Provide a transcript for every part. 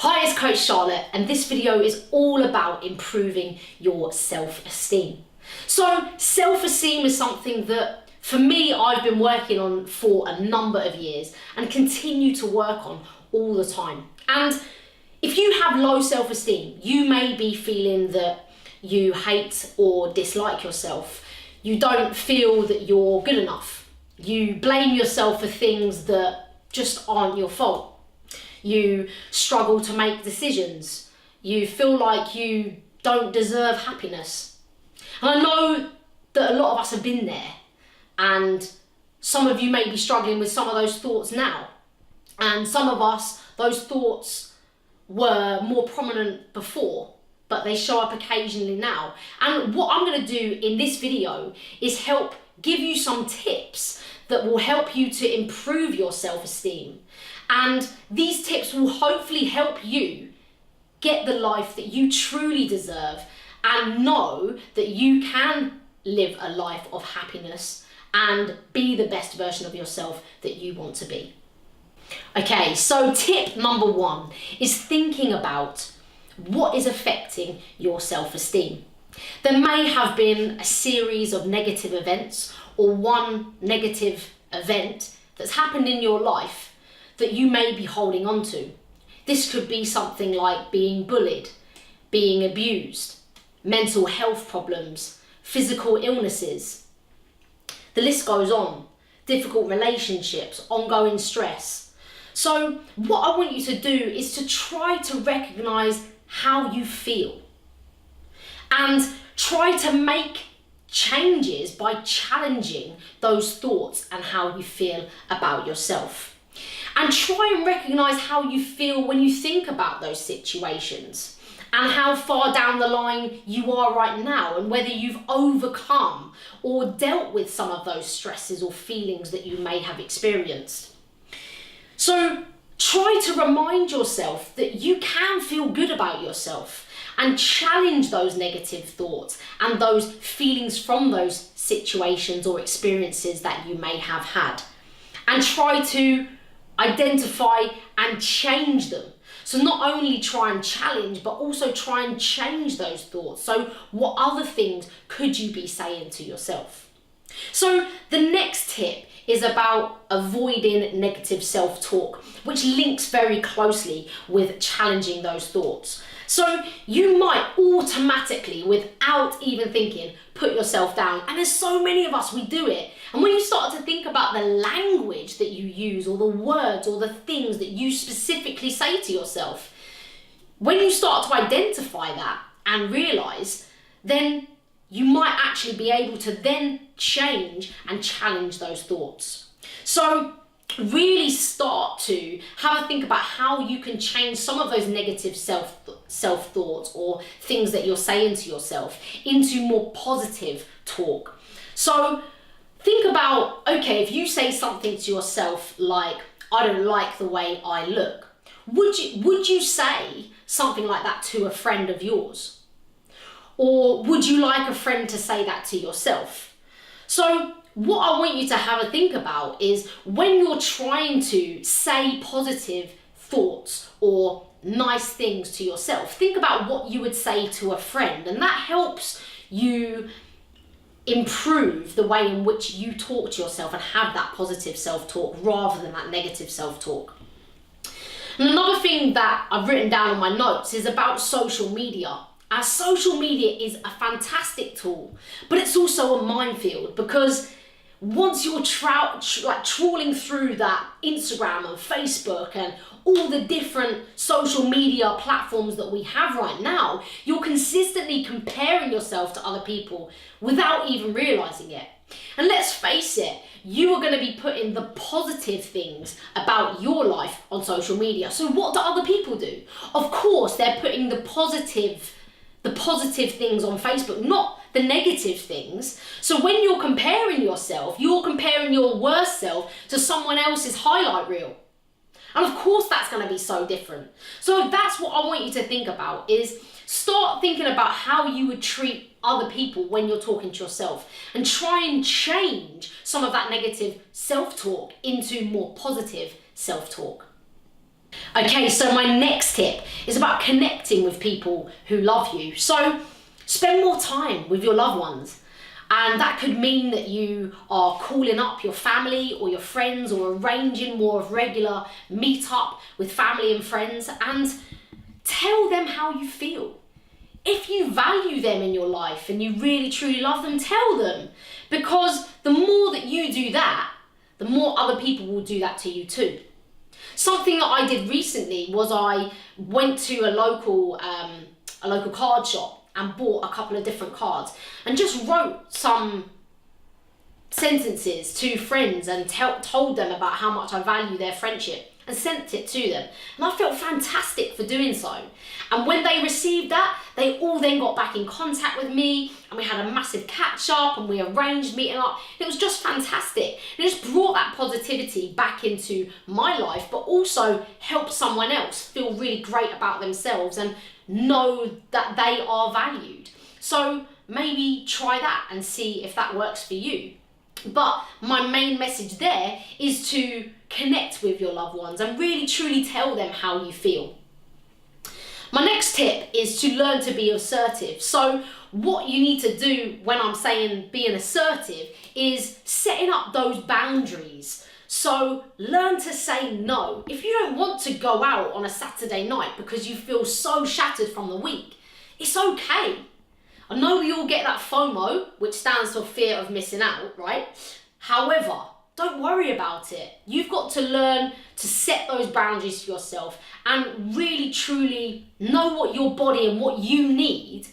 Hi, it's Coach Charlotte, and this video is all about improving your self-esteem. So, self-esteem is something that, for me, I've been working on for a number of years and continue to work on all the time. And if you have low self-esteem, you may be feeling that you hate or dislike yourself. You don't feel that you're good enough. You blame yourself for things that just aren't your fault. You struggle to make decisions. You feel like you don't deserve happiness. And I know that a lot of us have been there, and some of you may be struggling with some of those thoughts now. And some of us, those thoughts were more prominent before, but they show up occasionally now. And what I'm going to do in this video is help give you some tips that will help you to improve your self-esteem. And these tips will hopefully help you get the life that you truly deserve and know that you can live a life of happiness and be the best version of yourself that you want to be. Okay, so tip number one is thinking about what is affecting your self-esteem. There may have been a series of negative events or one negative event that's happened in your life that you may be holding on to. This could be something like being bullied, being abused, mental health problems, physical illnesses. The list goes on. Difficult relationships, ongoing stress. So what I want you to do is to try to recognize how you feel and try to make changes by challenging those thoughts and how you feel about yourself. And try and recognize how you feel when you think about those situations and how far down the line you are right now and whether you've overcome or dealt with some of those stresses or feelings that you may have experienced. So try to remind yourself that you can feel good about yourself and challenge those negative thoughts and those feelings from those situations or experiences that you may have had. And try to identify and change them. So not only try and challenge, but also try and change those thoughts. So what other things could you be saying to yourself? So the next tip is about avoiding negative self-talk, which links very closely with challenging those thoughts. So you might automatically, without even thinking, put yourself down. And there's so many of us, we do it. And when you start to think about the language that you use or the words or the things that you specifically say to yourself, when you start to identify that and realize, then you might actually be able to then change and challenge those thoughts. So really start to have a think about how you can change some of those negative self-thoughts or things that you're saying to yourself into more positive talk. So think about, okay, if you say something to yourself like, I don't like the way I look, would you say something like that to a friend of yours? Or would you like a friend to say that to yourself? So what I want you to have a think about is when you're trying to say positive thoughts or nice things to yourself, think about what you would say to a friend, and that helps you improve the way in which you talk to yourself and have that positive self-talk rather than that negative self-talk. And another thing that I've written down on my notes is about social media. As social media is a fantastic tool, but it's also a minefield, because once you're trawling through that Instagram and Facebook and all the different social media platforms that we have right now, you're consistently comparing yourself to other people without even realizing it. And let's face it, you are going to be putting the positive things about your life on social media. So what do other people do? Of course, they're putting the positive things on Facebook, not the negative things. So when you're comparing yourself, you're comparing your worst self to someone else's highlight reel. And of course that's going to be so different. So that's what I want you to think about, is start thinking about how you would treat other people when you're talking to yourself, and try and change some of that negative self-talk into more positive self-talk. Okay, so my next tip is about connecting with people who love you. So spend more time with your loved ones. And that could mean that you are calling up your family or your friends, or arranging more of regular meet-up with family and friends, and tell them how you feel. If you value them in your life and you really truly love them, tell them. Because the more that you do that, the more other people will do that to you too. Something that I did recently was I went to a local card shop and bought a couple of different cards and just wrote some sentences to friends and told them about how much I value their friendship and sent it to them. And I felt fantastic for doing so. And when they received that, they all then got back in contact with me, and we had a massive catch up and we arranged meeting up. It was just fantastic. It just brought that positivity back into my life, but also helped someone else feel really great about themselves and know that they are valued. So maybe try that and see if that works for you. But my main message there is to connect with your loved ones and really truly tell them how you feel. My next tip is to learn to be assertive. So what you need to do when I'm saying being assertive is setting up those boundaries. So learn to say no. If you don't want to go out on a Saturday night because you feel so shattered from the week, it's okay. I know we all get that FOMO, which stands for fear of missing out, right? However, don't worry about it. You've got to learn to set those boundaries for yourself and really truly know what your body and what you need,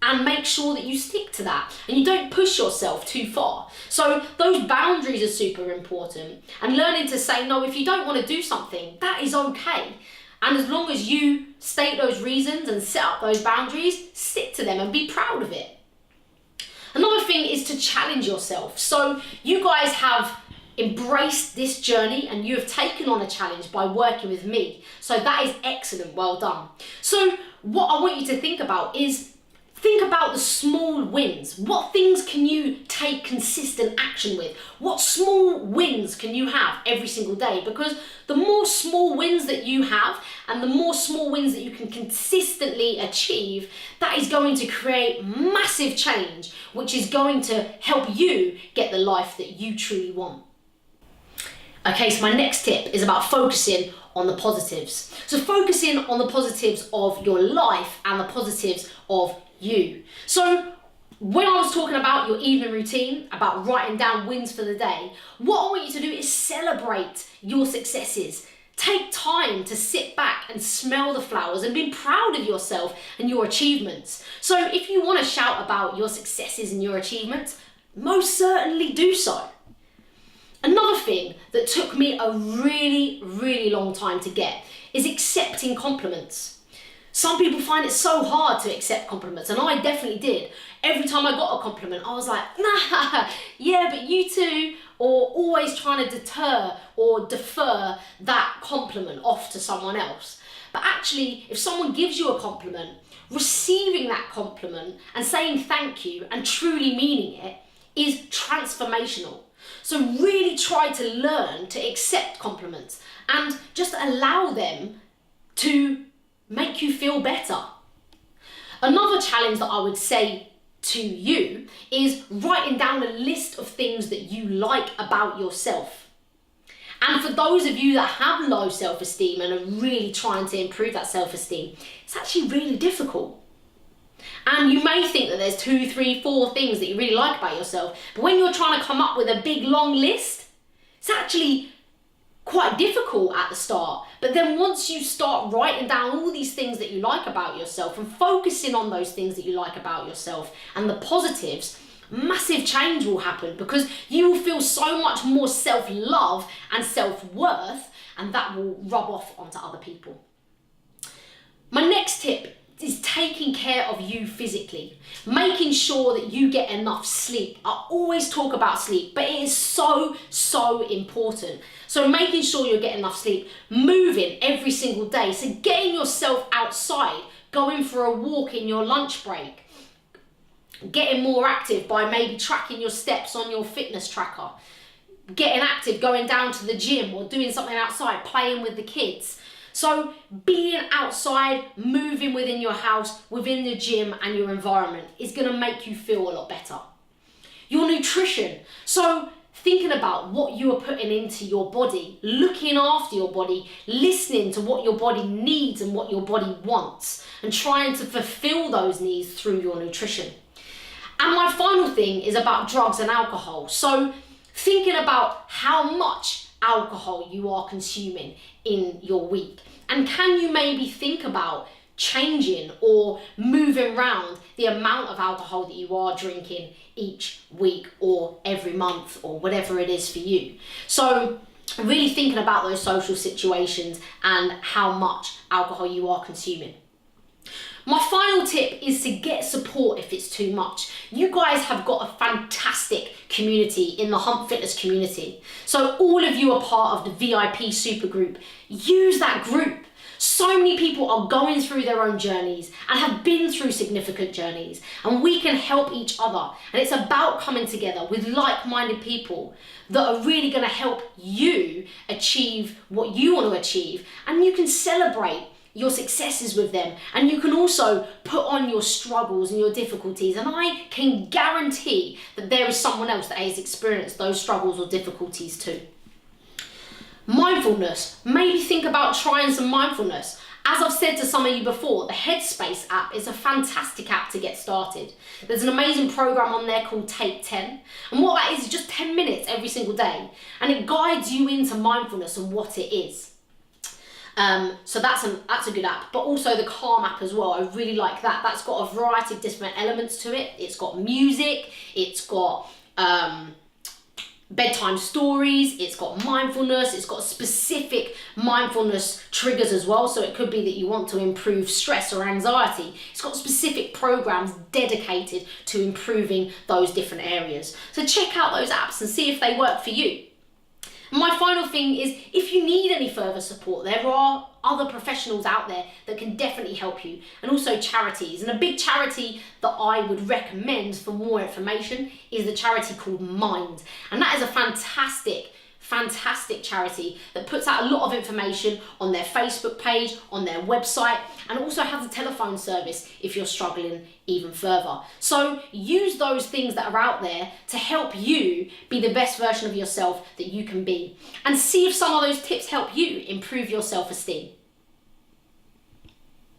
and make sure that you stick to that and you don't push yourself too far. So those boundaries are super important, and learning to say no if you don't want to do something, that is okay. And as long as you state those reasons and set up those boundaries, stick to them and be proud of it. Another thing is to challenge yourself. So you guys have embraced this journey and you have taken on a challenge by working with me. So that is excellent, well done. So what I want you to think about is, think about the small wins. What things can you take consistent action with? What small wins can you have every single day? Because the more small wins that you have and the more small wins that you can consistently achieve, that is going to create massive change, which is going to help you get the life that you truly want. Okay, so my next tip is about focusing on the positives. So focusing on the positives of your life and the positives of you. So when I was talking about your evening routine, about writing down wins for the day, what I want you to do is celebrate your successes. Take time to sit back and smell the flowers and be proud of yourself and your achievements. So if you want to shout about your successes and your achievements, most certainly do so. Another thing that took me a really, really long time to get is accepting compliments. Some people find it so hard to accept compliments, and I definitely did. Every time I got a compliment, I was like, nah, yeah, but you too, or always trying to deter or defer that compliment off to someone else. But actually, if someone gives you a compliment, receiving that compliment and saying thank you and truly meaning it is transformational. So really try to learn to accept compliments and just allow them to make you feel better. Another challenge that I would say to you is writing down a list of things that you like about yourself. And for those of you that have low self-esteem and are really trying to improve that self-esteem, it's actually really difficult. And you may think that there's 2, 3, 4 things that you really like about yourself, but when you're trying to come up with a big long list, it's actually quite difficult at the start. But then once you start writing down all these things that you like about yourself and focusing on those things that you like about yourself and the positives, massive change will happen, because you will feel so much more self-love and self-worth, and that will rub off onto other people. My next tip is taking care of you physically, making sure that you get enough sleep. I always talk about sleep, but it is so, so important. So making sure you're getting enough sleep, moving every single day, so getting yourself outside, going for a walk in your lunch break, getting more active by maybe tracking your steps on your fitness tracker, getting active, going down to the gym or doing something outside, playing with the kids. So being outside, moving within your house, within the gym and your environment is going to make you feel a lot better. Your nutrition. So thinking about what you are putting into your body, looking after your body, listening to what your body needs and what your body wants, and trying to fulfill those needs through your nutrition. And my final thing is about drugs and alcohol. So thinking about how much alcohol you are consuming in your week. And can you maybe think about changing or moving around the amount of alcohol that you are drinking each week or every month or whatever it is for you. So really thinking about those social situations and how much alcohol you are consuming. My final tip is to get support if it's too much. You guys have got a fantastic community in the Hump Fitness community. So all of you are part of the VIP supergroup. Use that group. So many people are going through their own journeys and have been through significant journeys, and we can help each other. And it's about coming together with like-minded people that are really going to help you achieve what you want to achieve, and you can celebrate your successes with them, and you can also put on your struggles and your difficulties, and I can guarantee that there is someone else that has experienced those struggles or difficulties too. Mindfulness. Maybe think about trying some mindfulness. As I've said to some of you before, the Headspace app is a fantastic app to get started. There's an amazing program on there called Take 10. And what that is just 10 minutes every single day. And it guides you into mindfulness and what it is. So that's a good app. But also the Calm app as well. I really like that. That's got a variety of different elements to it. It's got music. It's got bedtime stories, it's got mindfulness, it's got specific mindfulness triggers as well. So it could be that you want to improve stress or anxiety. It's got specific programs dedicated to improving those different areas. So check out those apps and see if they work for you. My final thing is, if you need any further support, there are other professionals out there that can definitely help you, and also charities. And a big charity that I would recommend for more information is the charity called Mind. And that is a fantastic charity that puts out a lot of information on their Facebook page, on their website, and also has a telephone service if you're struggling even further. So use those things that are out there to help you be the best version of yourself that you can be, and see if some of those tips help you improve your self-esteem.